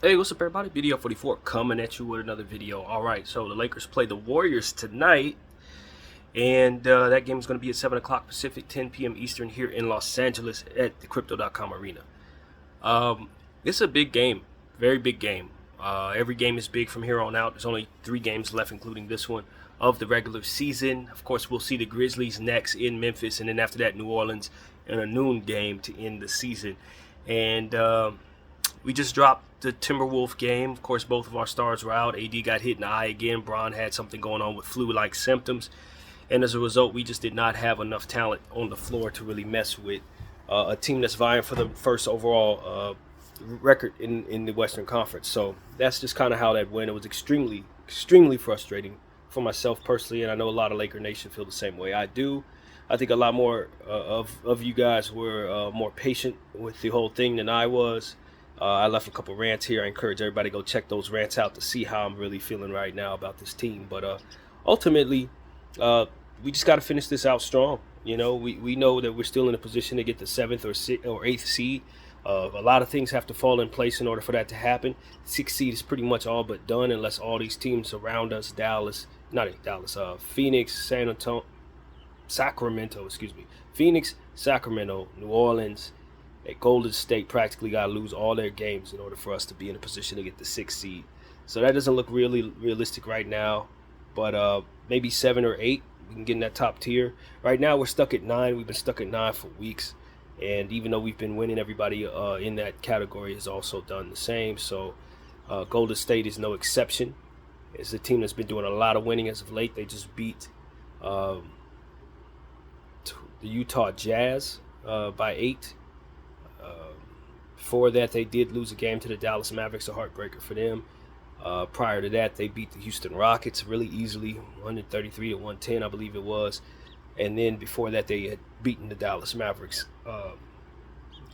Hey, what's up, everybody? BDO 44 coming at you with another video. All right, so the Lakers play the Warriors tonight, and that game is going to be at 7 o'clock Pacific, 10 p.m. Eastern here in Los Angeles at the Crypto.com Arena. This is a big game, very big game. Every game is big from here on out. There's only 3 games left, including this one, of the regular season. Of course, we'll see the Grizzlies next in Memphis, and then after that, New Orleans in a noon game to end the season. And we just dropped the Timberwolf game. Of course, both of our stars were out. AD got hit in the eye again. Bron had something going on with flu-like symptoms. And as a result, we just did not have enough talent on the floor to really mess with a team that's vying for the first overall record in the Western Conference. So that's just kind of how that went. It was extremely frustrating for myself personally, and I know a lot of Laker Nation feel the same way I do. I think a lot more of you guys were more patient with the whole thing than I was. I left a couple rants here. I encourage everybody to go check those rants out to see how I'm really feeling right now about this team. But ultimately, we just got to finish this out strong. You know, we know that we're still in a position to get the 7th or 8th seed. A lot of things have to fall in place in order for that to happen. 6th seed is pretty much all but done unless all these teams around us, Phoenix, Sacramento, Phoenix, Sacramento, New Orleans, Golden State practically got to lose all their games in order for us to be in a position to get the 6th seed. So that doesn't look really realistic right now. But maybe 7 or 8, we can get in that top tier. Right now we're stuck at 9. We've been stuck at 9 for weeks. And even though we've been winning, everybody in that category has also done the same. So Golden State is no exception. It's a team that's been doing a lot of winning as of late. They just beat the Utah Jazz by 8. Before that, they did lose a game to the Dallas Mavericks, a heartbreaker for them. Prior to that, they beat the Houston Rockets really easily, 133 to 110, I believe it was. And then before that, they had beaten the Dallas Mavericks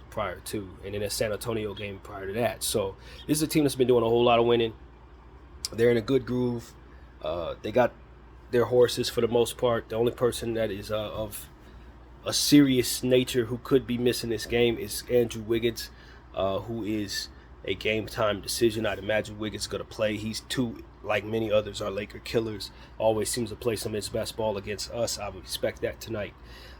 prior to, and then a San Antonio game prior to that. So this is a team that's been doing a whole lot of winning. They're in a good groove. They got their horses for the most part. The only person that is of a serious nature who could be missing this game is Andrew Wiggins, who is a game time decision. I'd imagine Wiggins is going to play. He's too, like many others, are Laker killers. Always seems to play some of his best ball against us. I would expect that tonight.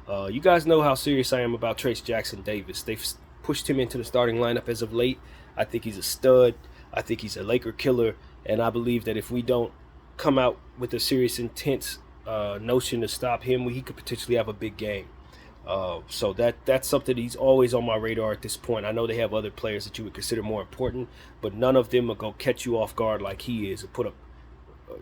You guys know how serious I am about Trayce Jackson-Davis. They've pushed him into the starting lineup as of late. I think he's a stud. I think he's a Laker killer. And I believe that if we don't come out with a serious, intense notion to stop him, he could potentially have a big game. So that's something he's always on my radar at this point. I know they have other players that you would consider more important, but none of them are going to catch you off guard like he is and put up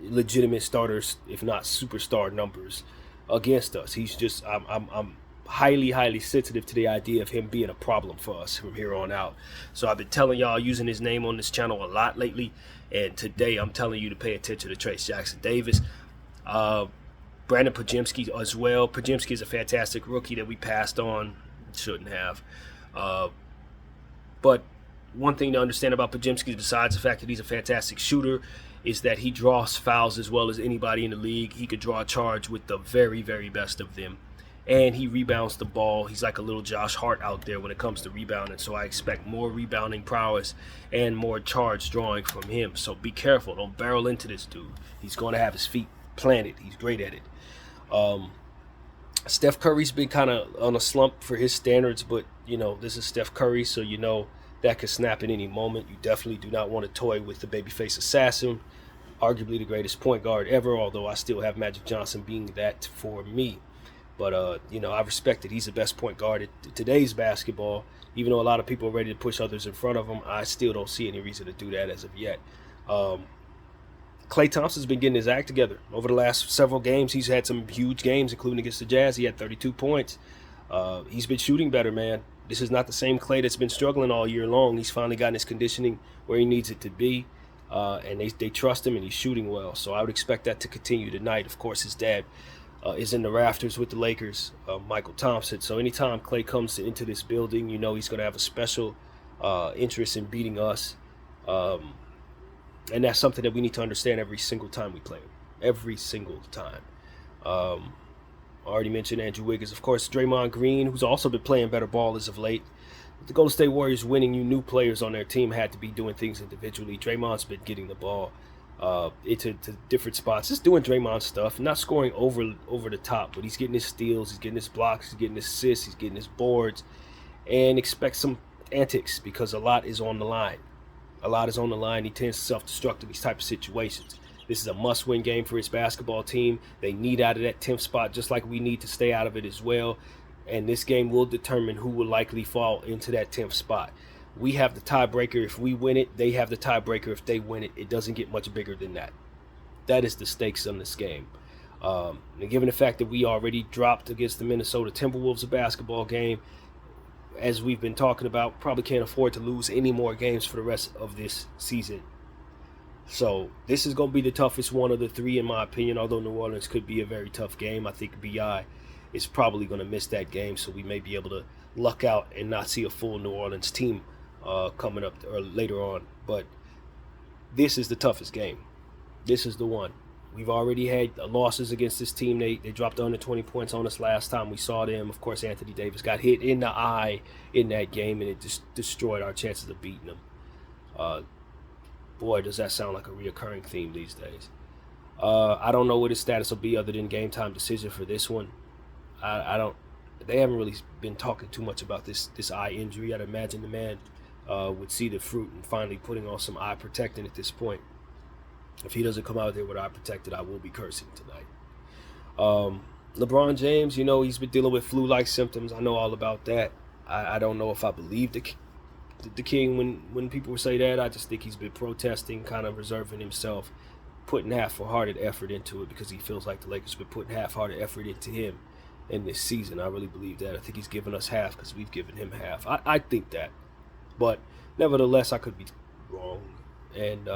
legitimate starters, if not superstar numbers against us. He's just, I'm highly sensitive to the idea of him being a problem for us from here on out. So I've been telling y'all, using his name on this channel a lot lately, and today I'm telling you to pay attention to Trayce Jackson-Davis. Brandon Podziemski as well. Podziemski is a fantastic rookie that we passed on. Shouldn't have. But one thing to understand about Podziemski, besides the fact that he's a fantastic shooter, is that he draws fouls as well as anybody in the league. He could draw a charge with the very best of them. And he rebounds the ball. He's like a little Josh Hart out there when it comes to rebounding. So I expect more rebounding prowess and more charge drawing from him. So be careful. Don't barrel into this dude. He's going to have his feet planted. He's great at it. Steph Curry's been kind of on a slump for his standards, but you know, this is Steph Curry, so you know that could snap at any moment. You definitely do not want to toy with the babyface assassin, arguably the greatest point guard ever, although I still have Magic Johnson being that for me. But you know, I respect that he's the best point guard at today's basketball. Even though a lot of people are ready to push others in front of him, I still don't see any reason to do that as of yet. Klay Thompson's been getting his act together. Over the last several games, he's had some huge games, including against the Jazz. He had 32 points. He's been shooting better, man. This is not the same Klay that's been struggling all year long. He's finally gotten his conditioning where he needs it to be, and they trust him, and he's shooting well. So I would expect that to continue tonight. Of course, his dad is in the rafters with the Lakers, Michael Thompson. So anytime Klay comes into this building, you know he's going to have a special interest in beating us. And that's something that we need to understand every single time we play him. Every single time. I already mentioned Andrew Wiggins. Of course, Draymond Green, who's also been playing better ball as of late. the Golden State Warriors winning, you knew players on their team had to be doing things individually. Draymond's been getting the ball into different spots, just doing Draymond stuff, not scoring over the top, but he's getting his steals, he's getting his blocks, he's getting his assists, he's getting his boards, and expect some antics because a lot is on the line. A lot is on the line. He tends to self-destruct in these type of situations. This is a must-win game for his basketball team. They need out of that 10th spot just like we need to stay out of it as well. And this game will determine who will likely fall into that 10th spot. We have the tiebreaker if we win it. They have the tiebreaker if they win it. It doesn't get much bigger than that. That is the stakes on this game. And given the fact that we already dropped against the Minnesota Timberwolves a basketball game, as we've been talking about, probably can't afford to lose any more games for the rest of this season. So this is going to be the toughest one of the three, in my opinion, although New Orleans could be a very tough game. I think B.I. is probably going to miss that game, so we may be able to luck out and not see a full New Orleans team coming up or later on. But this is the toughest game. This is the one. We've already had losses against this team. They dropped under 20 points on us last time we saw them. Of course, Anthony Davis got hit in the eye in that game, and it just destroyed our chances of beating them. Boy, does that sound like a reoccurring theme these days. I don't know what his status will be other than game time decision for this one. I don't. They haven't really been talking too much about this eye injury. I'd imagine the man would see the fruit and finally putting on some eye protectant at this point. If he doesn't come out there with eye protected, I will be cursing tonight. LeBron James, he's been dealing with flu-like symptoms. I know all about that. I don't know if I believe the king when people say that. I just think he's been protesting, kind of reserving himself, putting half-hearted effort into it because he feels like the Lakers have been putting half-hearted effort into him in this season. I really believe that. I think he's given us half because we've given him half. I think that. But nevertheless, I could be wrong. And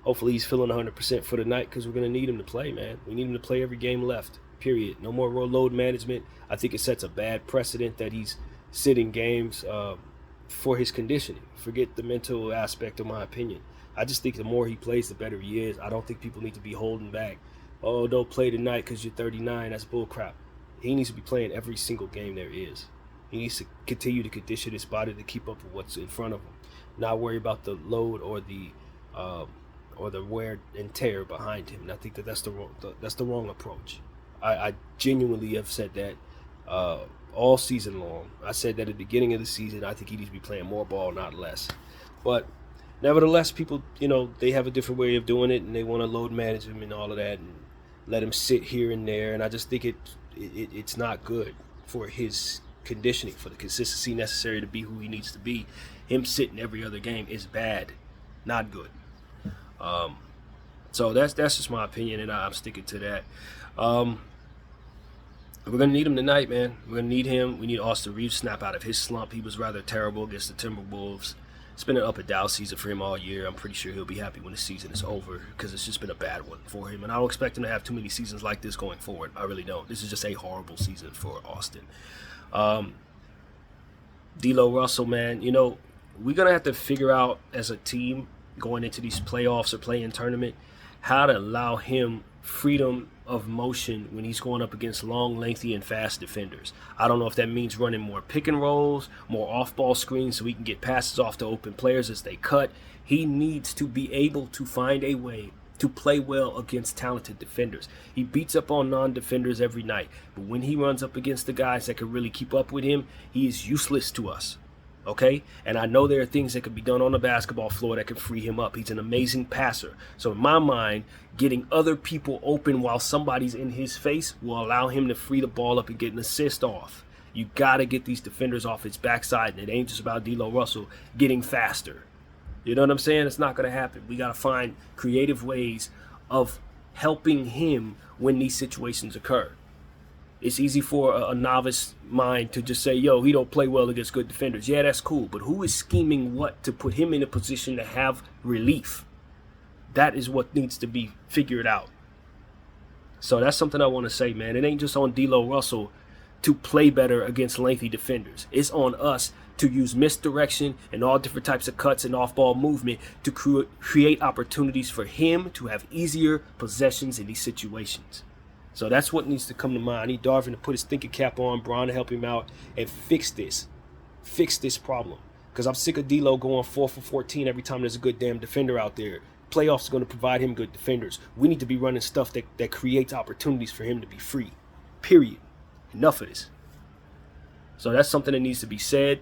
hopefully he's feeling 100% for the night because we're going to need him to play, man. We need him to play every game left, period. No more load management. I think it sets a bad precedent that he's sitting games for his conditioning. Forget the mental aspect, of my opinion. I just think the more he plays, the better he is. I don't think people need to be holding back. Oh, don't play tonight because you're 39. That's bullcrap. He needs to be playing every single game there is. He needs to continue to condition his body to keep up with what's in front of him. Not worry about the load or the wear and tear behind him. And I think that's the wrong approach. I genuinely have said that all season long. I said that at the beginning of the season. I think he needs to be playing more ball, not less. But nevertheless, people, they have a different way of doing it, and they want to load manage him and all of that, and let him sit here and there. And I just think it's not good for his conditioning, for the consistency necessary to be who he needs to be. Him sitting every other game is bad, not good. So that's just my opinion, and I'm sticking to that. We're going to need him tonight, man. We're going to need him. We need Austin Reeves to snap out of his slump. He was rather terrible against the Timberwolves. It's been an up and down season for him all year. I'm pretty sure he'll be happy when the season is over because it's just been a bad one for him. And I don't expect him to have too many seasons like this going forward. I really don't. This is just a horrible season for Austin. D'Lo Russell, man, we're going to have to figure out as a team going into these playoffs or play-in tournament how to allow him freedom of motion when he's going up against long, lengthy, and fast defenders. I don't know if that means running more pick and rolls, more off-ball screens so he can get passes off to open players as they cut. He needs to be able to find a way to play well against talented defenders. He beats up on non-defenders every night, but when he runs up against the guys that can really keep up with him, he is useless to us. Okay? And I know there are things that can be done on the basketball floor that can free him up. He's an amazing passer. So in my mind, getting other people open while somebody's in his face will allow him to free the ball up and get an assist off. You got to get these defenders off his backside, and it ain't just about D'Lo Russell getting faster. You know what I'm saying? It's not going to happen. We got to find creative ways of helping him when these situations occur. It's easy for a novice mind to just say, yo, he don't play well against good defenders. Yeah, that's cool. But who is scheming what to put him in a position to have relief? That is what needs to be figured out. So that's something I want to say, man. It ain't just on D'Lo Russell to play better against lengthy defenders. It's on us to use misdirection and all different types of cuts and off-ball movement to create opportunities for him to have easier possessions in these situations. So that's what needs to come to mind. I need Darvin to put his thinking cap on, Bron to help him out and fix this. Fix this problem. Because I'm sick of D'Lo going 4 for 14 every time there's a good damn defender out there. Playoffs are going to provide him good defenders. We need to be running stuff that creates opportunities for him to be free. Period. Enough of this. So that's something that needs to be said.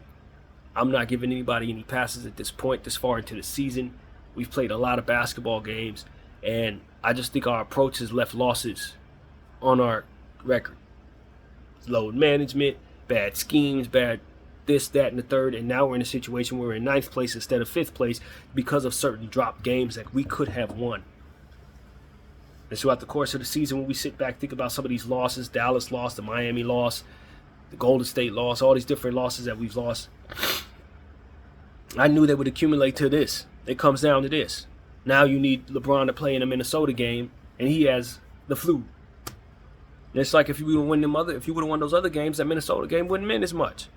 I'm not giving anybody any passes at this point, this far into the season. We've played a lot of basketball games, and I just think our approach has left losses on our record. Load management, bad schemes, bad this, that, and the third, and now we're in a situation where we're in 9th place instead of 5th place because of certain drop games that we could have won. And throughout the course of the season, when we sit back, think about some of these losses, Dallas lost, the Miami loss, the Golden State loss, all these different losses that we've lost, I knew they would accumulate to this. It comes down to this. Now you need LeBron to play in a Minnesota game, and he has the flu. And it's like if you would have won those other games, that Minnesota game wouldn't mean as much.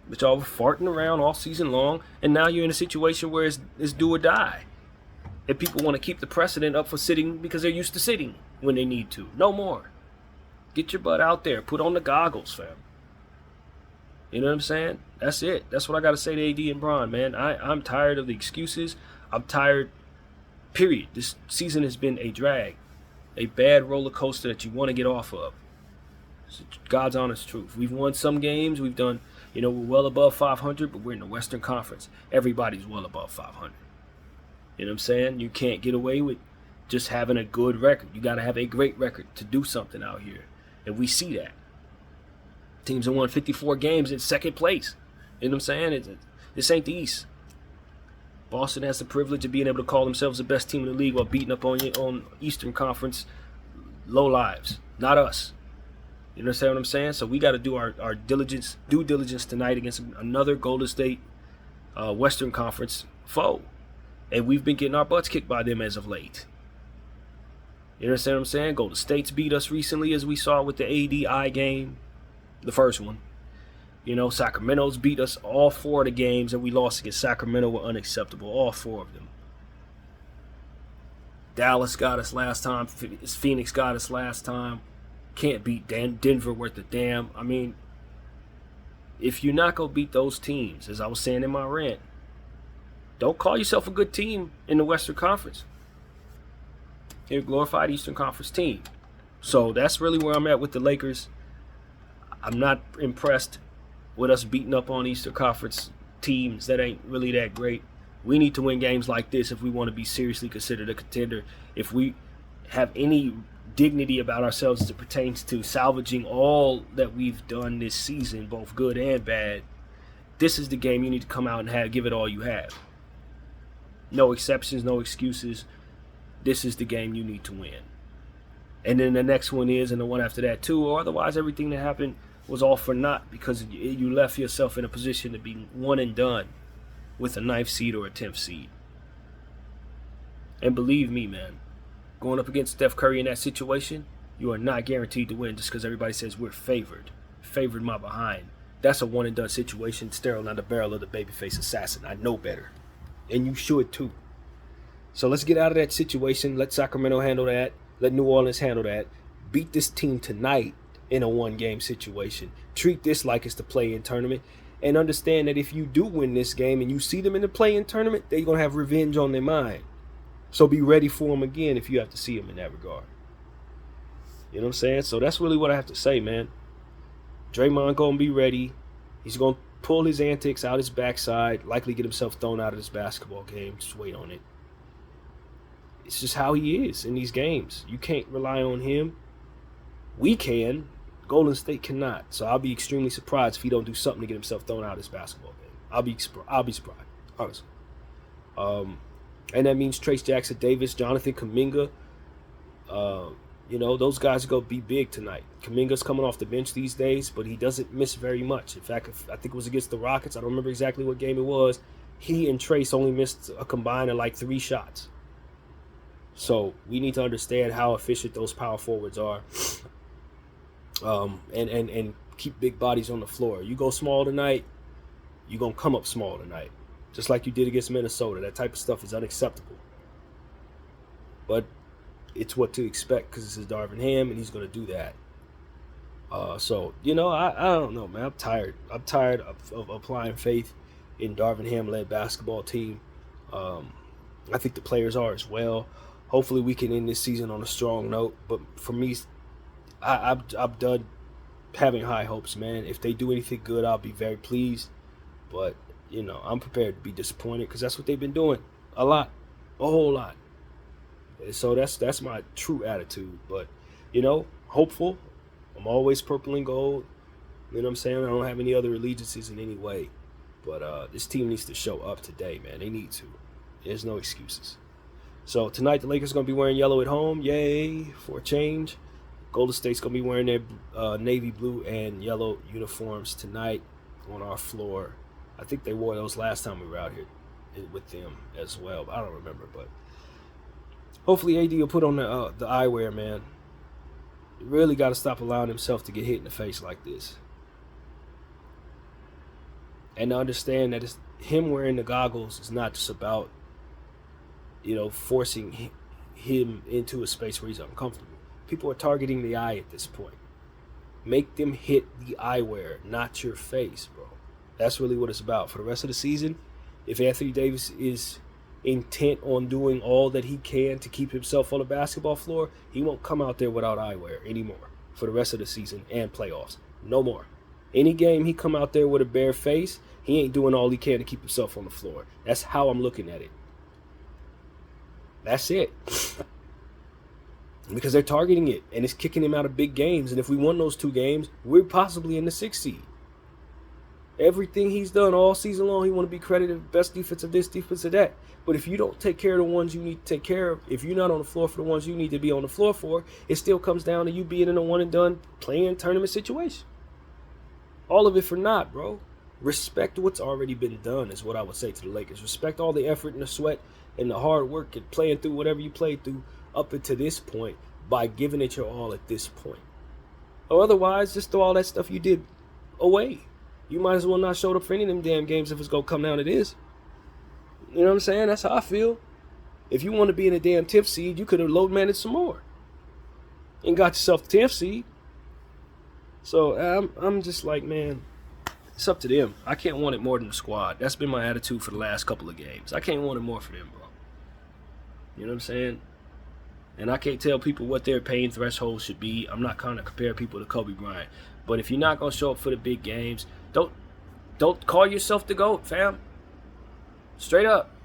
But y'all were farting around all season long, and now you're in a situation where it's do or die. And people want to keep the precedent up for sitting because they're used to sitting when they need to. No more. Get your butt out there. Put on the goggles, fam. You know what I'm saying? That's it. That's what I got to say to AD and Bron, man. I'm tired of the excuses. I'm tired, period. This season has been a drag. A bad roller coaster that you want to get off of. It's God's honest truth. We've won some games. We've done, we're well above 500, but we're in the Western Conference. Everybody's well above 500. You know what I'm saying? You can't get away with just having a good record. You got to have a great record to do something out here. And we see that. Teams have won 54 games in second place. You know what I'm saying? This ain't the East. Boston has the privilege of being able to call themselves the best team in the league while beating up on Eastern Conference low lives. Not us. You understand what I'm saying? So we got to do our due diligence tonight against another Golden State Western Conference foe. And we've been getting our butts kicked by them as of late. You understand what I'm saying? Golden State's beat us recently, as we saw with the ADI game, the first one. Sacramento's beat us all 4 of the games, and we lost against Sacramento were unacceptable, all 4 of them. Dallas got us last time. Phoenix got us last time. Can't beat Denver worth a damn. I mean, if you're not going to beat those teams, as I was saying in my rant, don't call yourself a good team in the Western Conference. You're a glorified Eastern Conference team. So that's really where I'm at with the Lakers. I'm not impressed with us beating up on Eastern Conference teams that ain't really that great. We need to win games like this if we want to be seriously considered a contender. If we have any dignity about ourselves as it pertains to salvaging all that we've done this season, both good and bad, this is the game you need to come out and give it all you have. No exceptions, no excuses. This is the game you need to win. And then the next one is, and the one after that too, or otherwise everything that happened was all for naught because you left yourself in a position to be one and done with a 9th seed or a 10th seed. And believe me, man, going up against Steph Curry in that situation, you are not guaranteed to win just because everybody says we're favored. Favored my behind. That's a one and done situation, staring down the barrel of the babyface assassin. I know better. And you should too. So let's get out of that situation. Let Sacramento handle that. Let New Orleans handle that. Beat this team tonight in a one-game situation. Treat this like it's the play-in tournament. And understand that if you do win this game and you see them in the play-in tournament, they're going to have revenge on their mind. So be ready for them again if you have to see them in that regard. You know what I'm saying? So that's really what I have to say, man. Draymond going to be ready. He's going to pull his antics out his backside, likely get himself thrown out of this basketball game. Just wait on it. It's just how he is in these games. You can't rely on him. We can. Golden State cannot. So I'll be extremely surprised if he don't do something to get himself thrown out of this basketball game. I'll be surprised, honestly. And that means Trace Jackson Davis, Jonathan Kuminga. Those guys are going to be big tonight. Kuminga's coming off the bench these days, but he doesn't miss very much. In fact, I think it was against the Rockets. I don't remember exactly what game it was. He and Trace only missed a combined of like 3 shots. So we need to understand how efficient those power forwards are. And keep big bodies on the floor. You go small tonight, you're going to come up small tonight. Just like you did against Minnesota. That type of stuff is unacceptable. But it's what to expect because this is Darvin Ham, and he's going to do that. So I don't know, man. I'm tired. I'm tired of applying faith in Darvin Ham led basketball team. Um, I think the players are as well. Hopefully, we can end this season on a strong note. But for me, I'm done having high hopes, man. If they do anything good, I'll be very pleased. But I'm prepared to be disappointed because that's what they've been doing a lot, a whole lot. So that's my true attitude. But hopeful. I'm always purple and gold. You know what I'm saying? I don't have any other allegiances in any way. But this team needs to show up today, man. They need to. There's no excuses. So tonight the Lakers are going to be wearing yellow at home. Yay for a change. Golden State's going to be wearing their navy blue and yellow uniforms tonight on our floor. I think they wore those last time we were out here with them as well. I don't remember, but hopefully AD will put on the eyewear, man. He really got to stop allowing himself to get hit in the face like this. And to understand that him wearing the goggles is not just about, forcing him into a space where he's uncomfortable. People are targeting the eye at this point. Make them hit the eyewear, not your face, bro. That's really what it's about. For the rest of the season, if Anthony Davis is intent on doing all that he can to keep himself on the basketball floor, he won't come out there without eyewear anymore for the rest of the season and playoffs. No more. Any game he come out there with a bare face, he ain't doing all he can to keep himself on the floor. That's how I'm looking at it. That's it. Because they're targeting it, and it's kicking him out of big games. And if we won those 2 games, we're possibly in the 6th seed. Everything he's done all season long, he want to be credited best defense of this, defense of that. But if you don't take care of the ones you need to take care of, if you're not on the floor for the ones you need to be on the floor for, it still comes down to you being in a one and done playing tournament situation. All of it for naught, bro. Respect what's already been done is what I would say to the Lakers. Respect all the effort and the sweat and the hard work and playing through whatever you played through up until this point by giving it your all at this point. Or otherwise, just throw all that stuff you did away. You might as well not show up for any of them damn games if it's going to come down to this. You know what I'm saying? That's how I feel. If you want to be in a damn 10th seed, you could have load managed some more and got yourself the 10th seed. So I'm just like, man, it's up to them. I can't want it more than the squad. That's been my attitude for the last couple of games. I can't want it more for them, bro. You know what I'm saying? And I can't tell people what their pain threshold should be. I'm not trying to compare people to Kobe Bryant. But if you're not going to show up for the big games, don't call yourself the GOAT, fam. Straight up.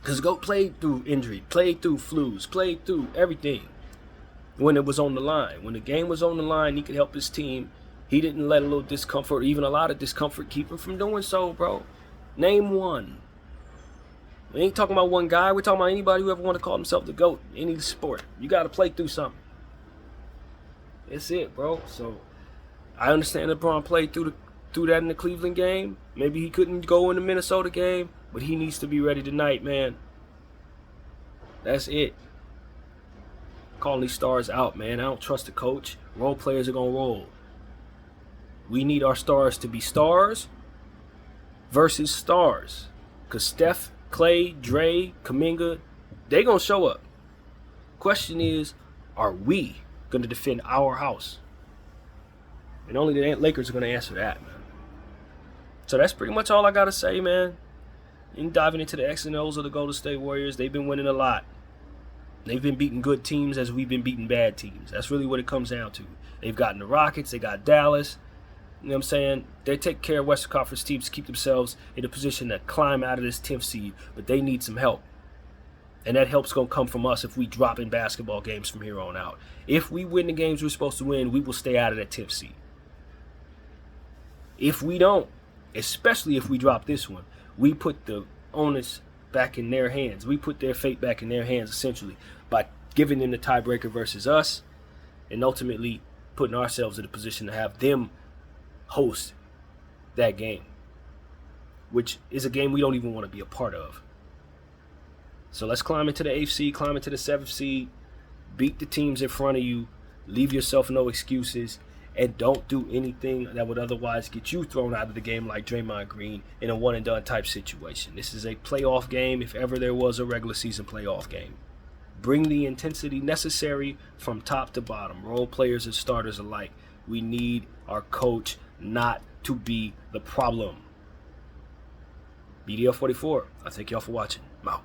Because GOAT played through injury, played through flus, played through everything when it was on the line. When the game was on the line, he could help his team. He didn't let a little discomfort, even a lot of discomfort, keep him from doing so, bro. Name one. We ain't talking about one guy. We're talking about anybody who ever want to call himself the GOAT in any sport. You got to play through something. That's it, bro. So I understand LeBron played through that in the Cleveland game. Maybe he couldn't go in the Minnesota game, but he needs to be ready tonight, man. That's it. Calling these stars out, man. I don't trust the coach. Role players are going to roll. We need our stars to be stars versus stars. Because Steph, Clay, Dre, Kuminga, they going to show up. Question is, are we going to defend our house? And only the Lakers are going to answer that, man. So that's pretty much all I got to say, man. And diving into the X and O's of the Golden State Warriors, they've been winning a lot. They've been beating good teams as we've been beating bad teams. That's really what it comes down to. They've gotten the Rockets, they got Dallas. You know what I'm saying? They take care of Western Conference teams to keep themselves in a position to climb out of this 10th seed, but they need some help. And that help's going to come from us if we drop in basketball games from here on out. If we win the games we're supposed to win, we will stay out of that 10th seed. If we don't, especially if we drop this one, we put the onus back in their hands. We put their fate back in their hands, essentially, by giving them the tiebreaker versus us and ultimately putting ourselves in a position to have them host that game, which is a game we don't even want to be a part of. So let's climb into the 8th seed, climb into the 7th seed, beat the teams in front of you, leave yourself no excuses, and don't do anything that would otherwise get you thrown out of the game like Draymond Green in a one-and-done type situation. This is a playoff game if ever there was a regular season playoff game. Bring the intensity necessary from top to bottom, role players and starters alike. We need our coach not to be the problem. BDL44, I thank y'all for watching. I'm out.